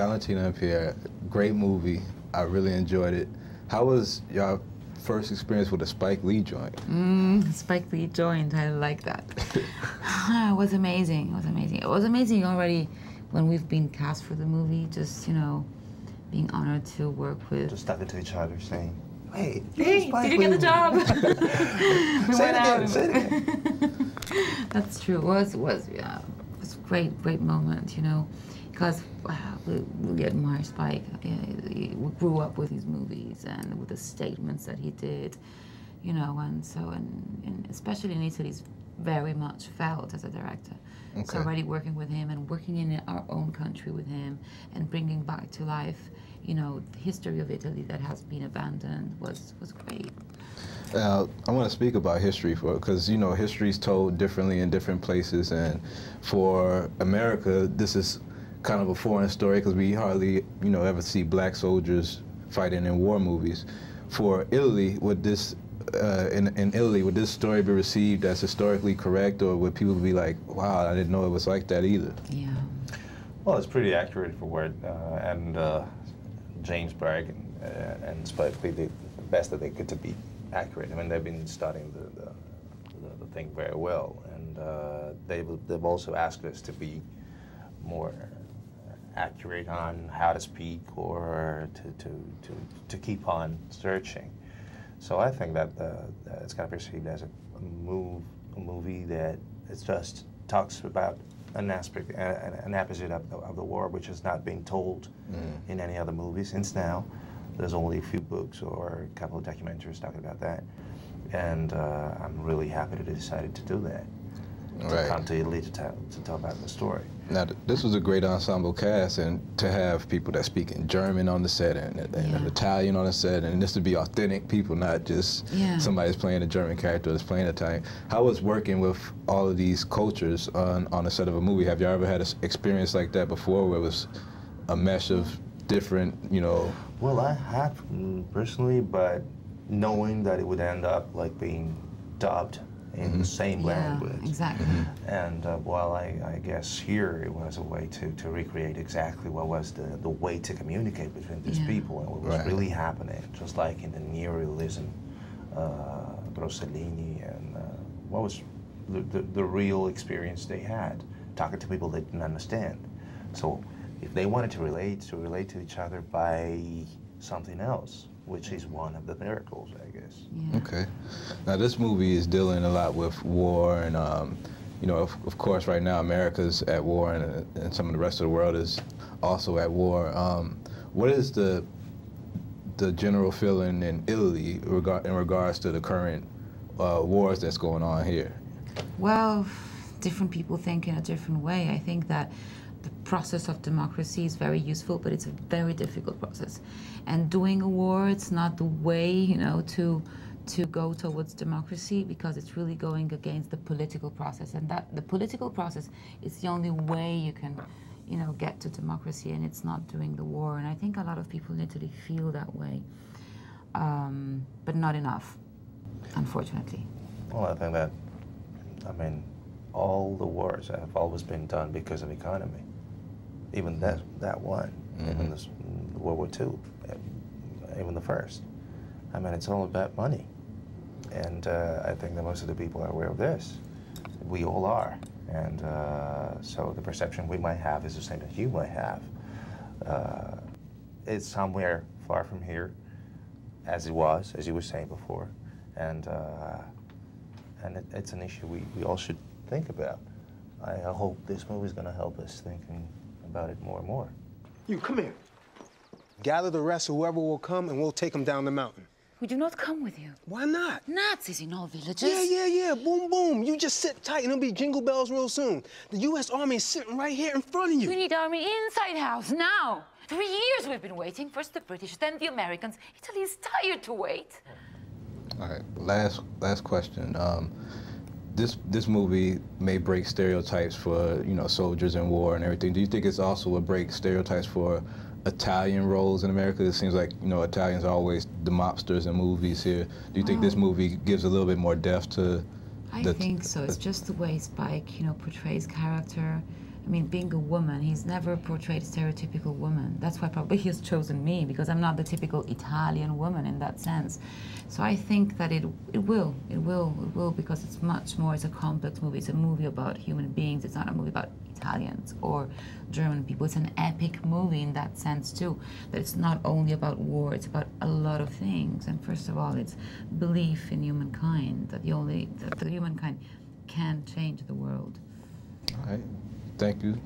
Valentina and Pier, great movie. I really enjoyed it. How was your first experience with a Spike Lee joint? Spike Lee joint, I like that. It was amazing, it was amazing. It was amazing already when we've been cast for the movie, just, you know, being honored to work with. Just talking to each other saying, hey, did you get the job? We say went it again, out. say it again. That's true, it was a great moment, you know, because we admire Spike. We grew up with his movies and with the statements that he did, you know, and so, and especially in Italy, he's very much felt as a director. Okay. So already working with him and working in our own country with him and bringing back to life, you know, the history of Italy that has been abandoned was great. I want to speak about history because, you know, history is told differently in different places, and for America, this is kind of a foreign story because we hardly, you know, ever see black soldiers fighting in war movies. For Italy, would this, in Italy, would this story be received as historically correct, or would people be like, wow, I didn't know it was like that either? Yeah. Well, it's pretty accurate for what, and James McBride and Spike Lee did the best that they could to be accurate. I mean, they've been studying the thing very well, and they've also asked us to be more accurate on how to speak or to keep on searching. So I think that it's kind of perceived as a movie that it just talks about an aspect, an episode of the war which has not been told in any other movie since now. There's only a few books or a couple of documentaries talking about that, and I'm really happy that they decided to do that. To come to Italy to tell about the story. Now, this was a great ensemble cast, and to have people that speak in German on the set and Italian on the set, and this to be authentic people, not just somebody's playing a German character that's playing Italian. How was working with all of these cultures on a set of a movie? Have you ever had an experience like that before, where it was a mesh of different, you know? Well, I have personally, but knowing that it would end up like being dubbed in the same language. Exactly. And while I guess here it was a way to recreate exactly what was the way to communicate between these people and what was really happening, just like in the neorealism, Rossellini, and what was the real experience they had, talking to people they didn't understand. So if they wanted to relate to each other by something else, which is one of the miracles, I guess. Yeah. Okay. Now, this movie is dealing a lot with war, and you know, of course, right now America's at war, and some of the rest of the world is also at war. What is the general feeling in Italy in regards to the current wars that's going on here? Well, different people think in a different way. I think that the process of democracy is very useful, but it's a very difficult process. And doing a war, it's not the way, you know, to go towards democracy, because it's really going against the political process. And that the political process is the only way you can, you know, get to democracy, and it's not doing the war. And I think a lot of people in Italy feel that way, but not enough, unfortunately. Well, I think that, I mean, all the wars have always been done because of economy. Even that one, even this World War II, even the first. I mean, it's all about money. And I think that most of the people are aware of this. We all are. And so the perception we might have is the same that you might have. It's somewhere far from here, as it was, as you were saying before. And it's an issue we all should think about. I hope this movie is going to help us thinking about it more and more. You, come here. Gather the rest of whoever will come, and we'll take them down the mountain. We do not come with you. Why not? Nazis in all villages. Yeah. Boom, boom. You just sit tight, and it'll be jingle bells real soon. The U.S. Army is sitting right here in front of you. We need army inside house now. 3 years we've been waiting. First the British, then the Americans. Italy is tired to wait. All right, last question. This movie may break stereotypes for, you know, soldiers in war and everything. Do you think it's also would break stereotypes for Italian roles in America? It seems like, you know, Italians are always the mobsters in movies here. Do you think this movie gives a little bit more depth to? I think so. It's just the way Spike, you know, portrays character, I mean, being a woman, he's never portrayed a stereotypical woman. That's why probably he's chosen me, because I'm not the typical Italian woman in that sense. So I think that it will, because it's much more, it's a complex movie. It's a movie about human beings. It's not a movie about Italians or German people. It's an epic movie in that sense too, that it's not only about war, it's about a lot of things. And first of all, it's belief in humankind, that the humankind can change the world. All right, thank you.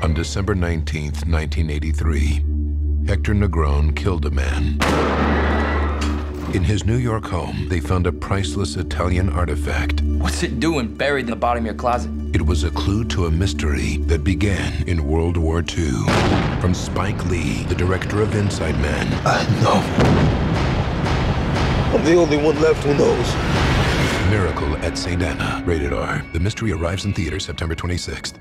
On December 19th, 1983, Hector Negron killed a man. In his New York home, they found a priceless Italian artifact. What's it doing buried in the bottom of your closet? It was a clue to a mystery that began in World War II. From Spike Lee, the director of Inside Man. I know. I'm the only one left who knows. Miracle at St. Anna. Rated R. The mystery arrives in theaters September 26th.